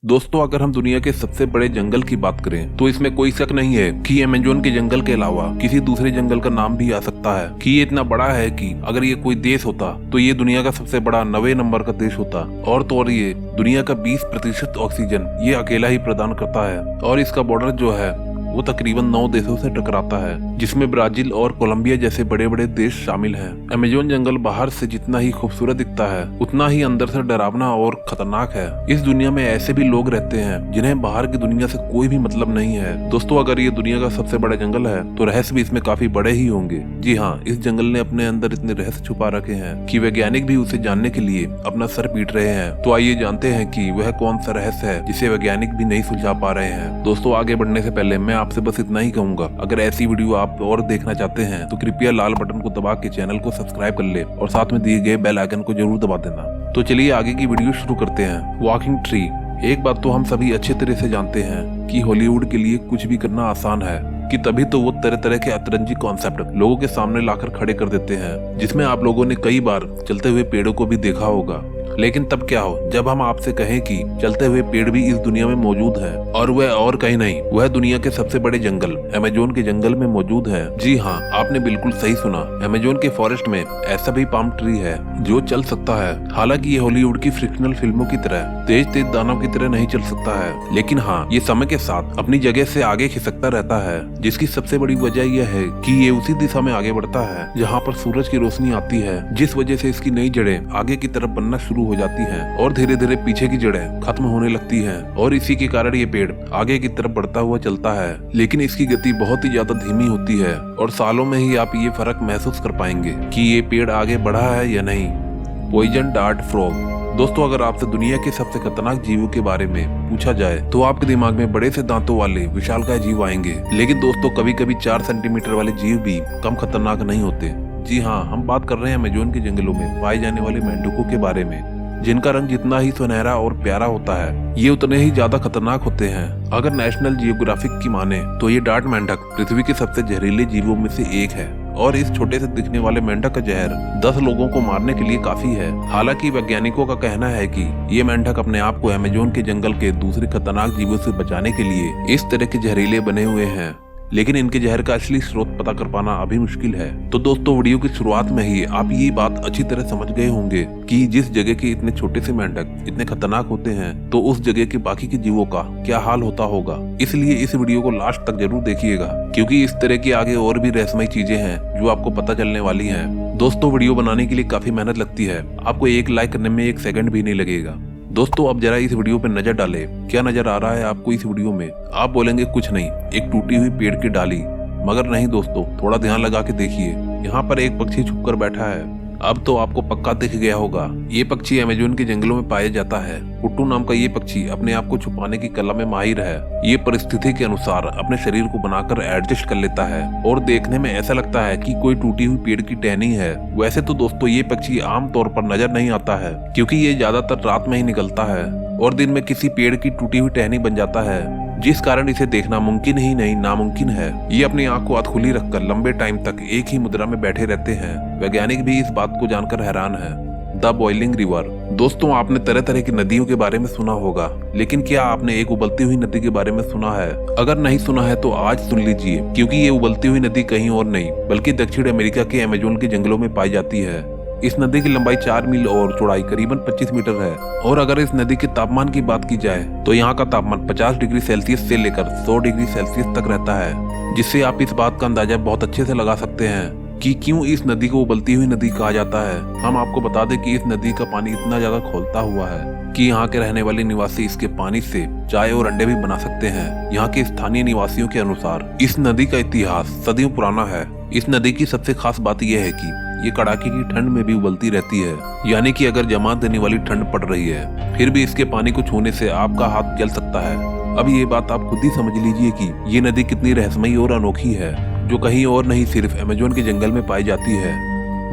दोस्तों, अगर हम दुनिया के सबसे बड़े जंगल की बात करें तो इसमें कोई शक नहीं है कि अमेजोन के जंगल के अलावा किसी दूसरे जंगल का नाम भी आ सकता है कि ये इतना बड़ा है कि अगर ये कोई देश होता तो ये दुनिया का सबसे बड़ा 90 नंबर का देश होता। और तो और ये दुनिया का 20% ऑक्सीजन ये अकेला ही प्रदान करता है और इसका बॉर्डर जो है वो तकरीबन 9 देशों से टकराता है, जिसमें ब्राजील और कोलंबिया जैसे बड़े बड़े देश शामिल हैं। अमेजोन जंगल बाहर से जितना ही खूबसूरत दिखता है उतना ही अंदर से डरावना और खतरनाक है। इस दुनिया में ऐसे भी लोग रहते हैं जिन्हें बाहर की दुनिया से कोई भी मतलब नहीं है। दोस्तों, अगर ये दुनिया का सबसे बड़ा जंगल है तो रहस्य भी इसमें काफी बड़े ही होंगे। जी हाँ, इस जंगल ने अपने अंदर इतने रहस्य छुपा रखे हैं कि वैज्ञानिक भी उसे जानने के लिए अपना सर पीट रहे हैं। तो आइए जानते हैं कि वह कौन सा रहस्य है जिसे वैज्ञानिक भी नहीं सुलझा पा रहे हैं। दोस्तों, आगे बढ़ने से पहले मैं आपसे बस इतना ही कहूंगा, अगर ऐसी वीडियो आप और देखना चाहते हैं तो कृपया लाल बटन को दबा के चैनल को सब्सक्राइब कर ले और साथ में दिए गए बेल आइकन को जरूर दबा देना। तो चलिए आगे की वीडियो शुरू करते हैं। Walking tree. एक बात तो हम सभी अच्छे तरह से जानते हैं कि हॉलीवुड के लिए कुछ भी करना आसान है, कि तभी तो वो तरह तरह के अतरंजी कॉन्सेप्ट लोगों के सामने लाकर खड़े कर देते हैं, जिसमें आप लोगों ने कई बार चलते हुए पेड़ों को भी देखा होगा। लेकिन तब क्या हो जब हम आपसे कहें कि चलते हुए पेड़ भी इस दुनिया में मौजूद है, और वह और कहीं नहीं, वह दुनिया के सबसे बड़े जंगल अमेजोन के जंगल में मौजूद है। जी हाँ, आपने बिल्कुल सही सुना, अमेजोन के फॉरेस्ट में ऐसा भी पाम ट्री है जो चल सकता है। हालांकि ये हॉलीवुड की फ्रिक्शनल फिल्मों की तरह तेज तेज दानव की तरह नहीं चल सकता है, लेकिन हाँ, ये समय के साथ अपनी जगह से आगे खिसकता रहता है, जिसकी सबसे बड़ी वजह यह है कि ये उसी दिशा में आगे बढ़ता है जहाँ पर सूरज की रोशनी आती है, जिस वजह से इसकी नई जड़ें आगे की तरफ बनना शुरू हो जाती हैं और धीरे धीरे पीछे की जड़ें खत्म होने लगती हैं, और इसी के कारण ये पेड़ आगे की तरफ बढ़ता हुआ चलता है। लेकिन इसकी गति बहुत ही ज्यादा धीमी होती है और सालों में ही आप ये फर्क महसूस कर पाएंगे कि ये पेड़ आगे बढ़ा है या नहीं। Poison dart frog. दोस्तों, अगर आपसे दुनिया के सबसे खतरनाक जीवों के बारे में पूछा जाए तो आपके दिमाग में बड़े से दांतों वाले विशालकाय जीव आएंगे। लेकिन दोस्तों, कभी कभी 4 सेंटीमीटर वाले जीव भी कम खतरनाक नहीं होते। जी हाँ, हम बात कर रहे हैं अमेजोन के जंगलों में पाए जाने वाले मेंढकों के बारे में, जिनका रंग जितना ही सुनहरा और प्यारा होता है ये उतने ही ज्यादा खतरनाक होते हैं। अगर नेशनल जियोग्राफिक की माने तो ये डार्ट मेंढक पृथ्वी के सबसे जहरीले जीवों में से एक है, और इस छोटे से दिखने वाले मेंढक का जहर 10 लोगों को मारने के लिए काफी है। हालांकि वैज्ञानिकों का कहना है कि ये मेंढक अपने आप को अमेजोन के जंगल के दूसरे खतरनाक जीवों से बचाने के लिए इस तरह के जहरीले बने हुए हैं, लेकिन इनके जहर का असली स्रोत पता कर पाना अभी मुश्किल है। तो दोस्तों, वीडियो की शुरुआत में ही आप ये बात अच्छी तरह समझ गए होंगे कि जिस जगह के इतने छोटे से मेंढक इतने खतरनाक होते हैं तो उस जगह के बाकी के जीवों का क्या हाल होता होगा। इसलिए इस वीडियो को लास्ट तक जरूर देखिएगा, क्योंकि इस तरह की आगे और भी रहस्यमय चीजें हैं जो आपको पता चलने वाली हैं। दोस्तों, वीडियो बनाने के लिए काफी मेहनत लगती है, आपको एक लाइक करने में 1 सेकंड भी नहीं लगेगा। दोस्तों, अब जरा इस वीडियो पे नजर डालें, क्या नजर आ रहा है आपको इस वीडियो में? आप बोलेंगे कुछ नहीं, एक टूटी हुई पेड़ की डाली, मगर नहीं दोस्तों, थोड़ा ध्यान लगा के देखिए, यहाँ पर एक पक्षी छुपकर बैठा है। अब तो आपको पक्का दिख गया होगा, ये पक्षी अमेजोन के जंगलों में पाया जाता है। पुट्टू नाम का ये पक्षी अपने आप को छुपाने की कला में माहिर है। ये परिस्थिति के अनुसार अपने शरीर को बनाकर एडजस्ट कर लेता है और देखने में ऐसा लगता है कि कोई टूटी हुई पेड़ की टहनी है। वैसे तो दोस्तों, ये पक्षी आमतौर पर नजर नहीं आता है, क्योंकि ये ज्यादातर रात में ही निकलता है और दिन में किसी पेड़ की टूटी हुई टहनी बन जाता है, जिस कारण इसे देखना मुमकिन ही नहीं नामुमकिन है। ये अपनी आंख को अधखुली रखकर लंबे टाइम तक एक ही मुद्रा में बैठे रहते हैं। वैज्ञानिक भी इस बात को जानकर हैरान है। The boiling river. दोस्तों, आपने तरह तरह की नदियों के बारे में सुना होगा, लेकिन क्या आपने एक उबलती हुई नदी के बारे में सुना है? अगर नहीं सुना है तो आज सुन लीजिए, क्योंकि ये उबलती हुई नदी कहीं और नहीं बल्कि दक्षिण अमेरिका के अमेजोन के जंगलों में पाई जाती है। इस नदी की लंबाई 4 मील और चौड़ाई करीबन 25 मीटर है। और अगर इस नदी के तापमान की बात की जाए तो यहाँ का तापमान 50 डिग्री सेल्सियस से लेकर 100 डिग्री सेल्सियस तक रहता है, जिससे आप इस बात का अंदाजा बहुत अच्छे से लगा सकते हैं कि क्यों इस नदी को उबलती हुई नदी कहा जाता है। हम आपको बता दें कि इस नदी का पानी इतना ज्यादा खौलता हुआ है कि यहाँ के रहने वाले निवासी इसके पानी से चाय और अंडे भी बना सकते हैं। यहाँ के स्थानीय निवासियों के अनुसार इस नदी का इतिहास सदियों पुराना है। इस नदी की सबसे खास बात यह है कि ये कड़ाके की ठंड में भी उबलती रहती है, यानी कि अगर जमा देने वाली ठंड पड़ रही है फिर भी इसके पानी को छूने से आपका हाथ जल सकता है। अब ये बात आप खुद ही समझ लीजिए कि ये नदी कितनी रहस्यमयी और अनोखी है, जो कहीं और नहीं सिर्फ अमेजोन के जंगल में पाई जाती है।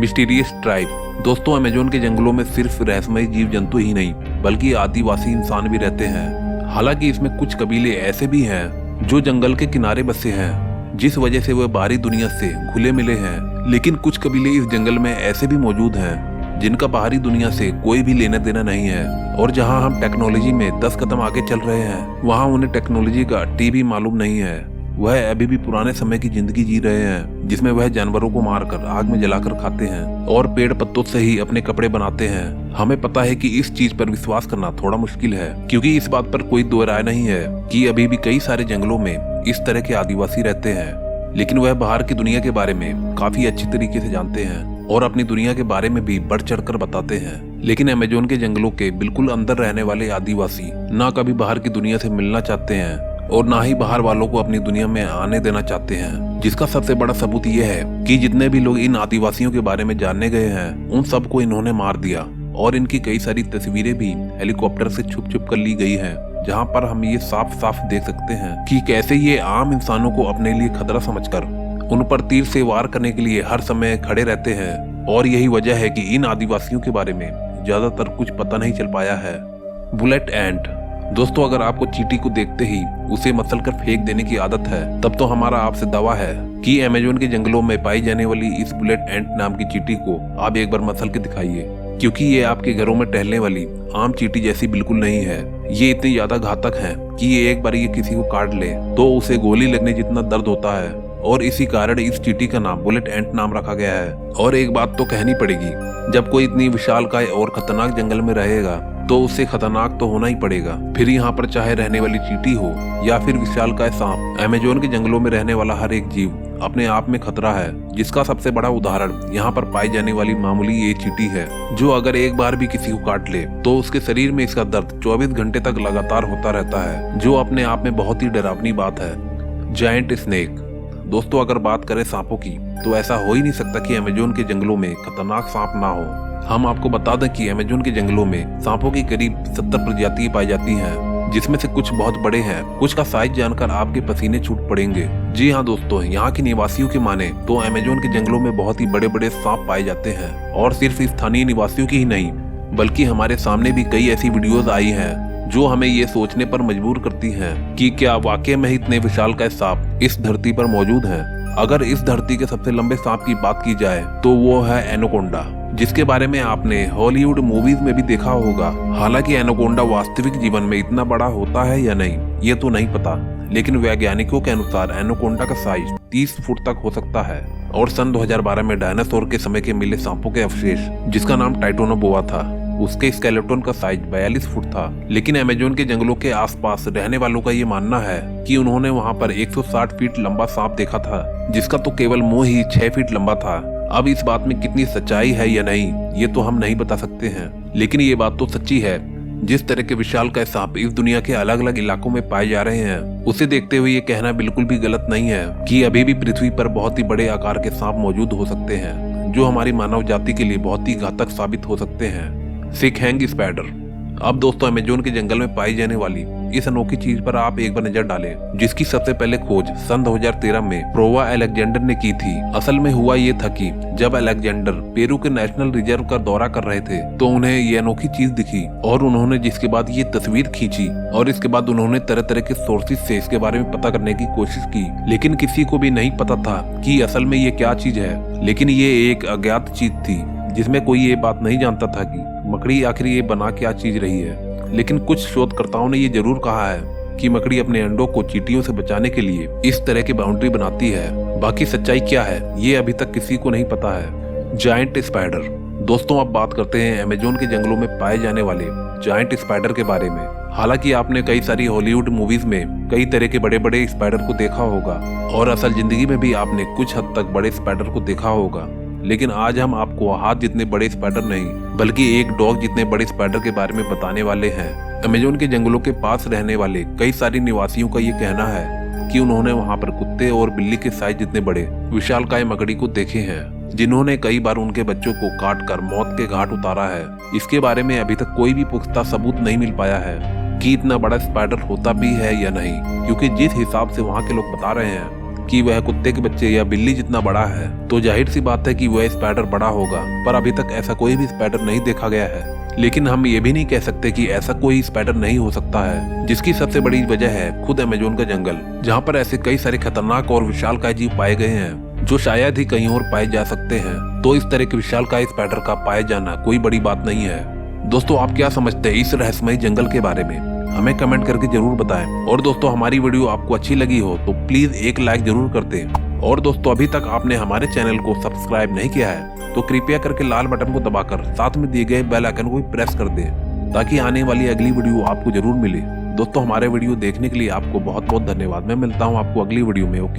Mysterious tribe. दोस्तों, अमेजोन के जंगलों में सिर्फ रहस्यमयी जीव जंतु ही नहीं बल्कि आदिवासी इंसान भी रहते हैं। हालांकि इसमें कुछ कबीले ऐसे भी हैं जो जंगल के किनारे बसे हैं, जिस वजह से वह बाहरी दुनिया से खुले मिले हैं। लेकिन कुछ कबीले इस जंगल में ऐसे भी मौजूद हैं जिनका बाहरी दुनिया से कोई भी लेना देना नहीं है, और जहां हम टेक्नोलॉजी में 10 कदम आगे चल रहे हैं, वहां उन्हें टेक्नोलॉजी का टी भी मालूम नहीं है। वह अभी भी पुराने समय की जिंदगी जी रहे हैं, जिसमें वह जानवरों को मारकर आग में जलाकर खाते हैं और पेड़ पत्तों से ही अपने कपड़े बनाते हैं। हमें पता है कि इस चीज पर विश्वास करना थोड़ा मुश्किल है, क्योंकि इस बात पर कोई दो राय नहीं है कि अभी भी कई सारे जंगलों में इस तरह के आदिवासी रहते हैं। लेकिन वह बाहर की दुनिया के बारे में काफी अच्छी तरीके से जानते हैं और अपनी दुनिया के बारे में भी बढ़ चढ़ कर बताते हैं। लेकिन अमेजोन के जंगलों के बिल्कुल अंदर रहने वाले आदिवासी ना कभी बाहर की दुनिया से मिलना चाहते हैं और ना ही बाहर वालों को अपनी दुनिया में आने देना चाहते हैं, जिसका सबसे बड़ा सबूत यह है कि जितने भी लोग इन आदिवासियों के बारे में जानने गए हैं, उन सबको इन्होंने मार दिया और इनकी कई सारी तस्वीरें भी हेलीकॉप्टर से छुप छुप कर ली गई हैं, जहां पर हम ये साफ साफ देख सकते हैं कि कैसे ये आम इंसानों को अपने लिए खतरा समझकर उन पर तीर से वार करने के लिए हर समय खड़े रहते हैं। और यही वजह है कि इन आदिवासियों के बारे में ज्यादातर कुछ पता नहीं चल पाया है। बुलेट एंट। दोस्तों, अगर आपको चींटी को देखते ही उसे मसल कर फेंक देने की आदत है, तब तो हमारा आपसे दावा है कि अमेजोन के जंगलों में पाई जाने वाली इस बुलेट एंट नाम की चींटी को आप एक बार मसल के दिखाइए, क्योंकि ये आपके घरों में टहलने वाली आम चींटी जैसी बिल्कुल नहीं है। ये इतनी ज्यादा घातक है कि ये एक बार ये किसी को काट ले तो उसे गोली लगने जितना दर्द होता है, और इसी कारण इस चींटी का नाम बुलेट एंट नाम रखा गया है। और एक बात तो कहनी पड़ेगी, जब कोई इतनी विशालकाय और खतरनाक जंगल में रहेगा तो उससे खतरनाक तो होना ही पड़ेगा। फिर यहाँ पर चाहे रहने वाली चींटी हो या फिर विशालकाय सांप, अमेजोन के जंगलों में रहने वाला हर एक जीव अपने आप में खतरा है, जिसका सबसे बड़ा उदाहरण यहाँ पर पाई जाने वाली मामूली ये चींटी है, जो अगर एक बार भी किसी को काट ले तो उसके शरीर में इसका दर्द 24 घंटे तक लगातार होता रहता है, जो अपने आप में बहुत ही डरावनी बात है। Giant snake. दोस्तों, अगर बात करें सांपों की, तो ऐसा हो ही नहीं सकता कि अमेजोन के जंगलों में खतरनाक सांप ना हो। हम आपको बता दें कि अमेजोन के जंगलों में सांपों की करीब 70 प्रजातियां पाई जाती हैं, जिसमें से कुछ बहुत बड़े हैं। कुछ का साइज जानकर आपके पसीने छूट पड़ेंगे। जी हाँ दोस्तों, यहाँ के निवासियों की माने तो अमेजोन के जंगलों में बहुत ही बड़े बड़े सांप पाए जाते हैं, और सिर्फ स्थानीय निवासियों की ही नहीं, बल्कि हमारे सामने भी कई ऐसी वीडियोज आई हैं जो हमें ये सोचने पर मजबूर करती हैं कि क्या वाकई में इतने विशालकाय सांप इस धरती पर मौजूद हैं। अगर इस धरती के सबसे लंबे सांप की बात की जाए तो वो है एनाकोंडा, जिसके बारे में आपने हॉलीवुड मूवीज में भी देखा होगा। हालांकि एनाकोंडा वास्तविक जीवन में इतना बड़ा होता है या नहीं, ये तो नहीं पता, लेकिन वैज्ञानिकों के अनुसार एनाकोंडा का साइज 30 फुट तक हो सकता है। और सन 2012 में डायनासोर के समय के मिले सांपों के अवशेष, जिसका नाम टाइटोनोबोआ था, उसके स्केलेटन का साइज 42 फुट था। लेकिन अमेजोन के जंगलों के आसपास रहने वालों का ये मानना है कि उन्होंने वहाँ पर 160 फीट लंबा सांप देखा था, जिसका तो केवल मुंह ही 6 फीट लंबा था। अब इस बात में कितनी सच्चाई है या नहीं, ये तो हम नहीं बता सकते हैं, लेकिन ये बात तो सच्ची है। जिस तरह के विशालकाय सांप इस दुनिया के अलग अलग इलाकों में पाए जा रहे हैं, उसे देखते हुए ये कहना बिल्कुल भी गलत नहीं है कि अभी भी पृथ्वी पर बहुत ही बड़े आकार के सांप मौजूद हो सकते हैं, जो हमारी मानव जाति के लिए बहुत ही घातक साबित हो सकते हैं। सिक हैंग स्पाइडर। अब दोस्तों, अमेजोन के जंगल में पाई जाने वाली इस अनोखी चीज पर आप एक बार नजर डालें, जिसकी सबसे पहले खोज सन 2013 में प्रोवा अलेक्जेंडर ने की थी। असल में हुआ ये था कि जब अलेक्जेंडर पेरू के नेशनल रिजर्व का दौरा कर रहे थे, तो उन्हें ये अनोखी चीज दिखी, और उन्होंने जिसके बाद ये तस्वीर खींची, और इसके बाद उन्होंने तरह तरह के सोर्सेज से इसके बारे में पता करने की कोशिश की। लेकिन किसी को भी नहीं पता था कि असल में ये क्या चीज है। लेकिन ये एक अज्ञात चीज थी, जिसमें कोई ये बात नहीं जानता था कि मकड़ी आखिर ये बना क्या चीज रही है। लेकिन कुछ शोधकर्ताओं ने ये जरूर कहा है कि मकड़ी अपने अंडों को चींटियों से बचाने के लिए इस तरह की बाउंड्री बनाती है। बाकी सच्चाई क्या है, ये अभी तक किसी को नहीं पता है। Giant spider. दोस्तों, अब बात करते हैं अमेजोन के जंगलों में पाए जाने वाले जायंट स्पाइडर के बारे में। हालांकि आपने कई सारी हॉलीवुड मूवीज में कई तरह के बड़े बड़े स्पाइडर को देखा होगा, और असल जिंदगी में भी आपने कुछ हद तक बड़े स्पाइडर को देखा होगा। लेकिन आज हम आपको हाथ जितने बड़े स्पाइडर नहीं, बल्कि एक डॉग जितने बड़े स्पाइडर के बारे में बताने वाले हैं। अमेजोन के जंगलों के पास रहने वाले कई सारे निवासियों का ये कहना है कि उन्होंने वहाँ पर कुत्ते और बिल्ली के साइज जितने बड़े विशालकाय मकड़ी को देखे हैं, जिन्होंने कई बार उनके बच्चों को काट कर मौत के घाट उतारा है। इसके बारे में अभी तक कोई भी पुख्ता सबूत नहीं मिल पाया है कि इतना बड़ा स्पाइडर होता भी है या नहीं, क्योंकि जिस हिसाब से वहाँ के लोग बता रहे हैं कि वह कुत्ते के बच्चे या बिल्ली जितना बड़ा है, तो जाहिर सी बात है कि वह स्पाइडर बड़ा होगा। पर अभी तक ऐसा कोई भी स्पाइडर नहीं देखा गया है। लेकिन हम ये भी नहीं कह सकते कि ऐसा कोई स्पाइडर नहीं हो सकता है, जिसकी सबसे बड़ी वजह है खुद अमेजोन का जंगल, जहाँ पर ऐसे कई सारे खतरनाक और विशालकाय जीव पाए गए हैं जो शायद ही कहीं और पाए जा सकते हैं। तो इस तरह के विशालकाय स्पाइडर का पाए जाना कोई बड़ी बात नहीं है। दोस्तों, आप क्या समझते हैं इस रहस्यमय जंगल के बारे में? हमें कमेंट करके जरूर बताएं। और दोस्तों, हमारी वीडियो आपको अच्छी लगी हो तो प्लीज एक लाइक जरूर कर दें। और दोस्तों, अभी तक आपने हमारे चैनल को सब्सक्राइब नहीं किया है तो कृपया करके लाल बटन को दबाकर साथ में दिए गए बेल आइकन को भी प्रेस कर दें ताकि आने वाली अगली वीडियो आपको जरूर मिले। दोस्तों, हमारे वीडियो देखने के लिए आपको बहुत बहुत धन्यवाद। मैं मिलता हूँ आपको अगली वीडियो में। ओके।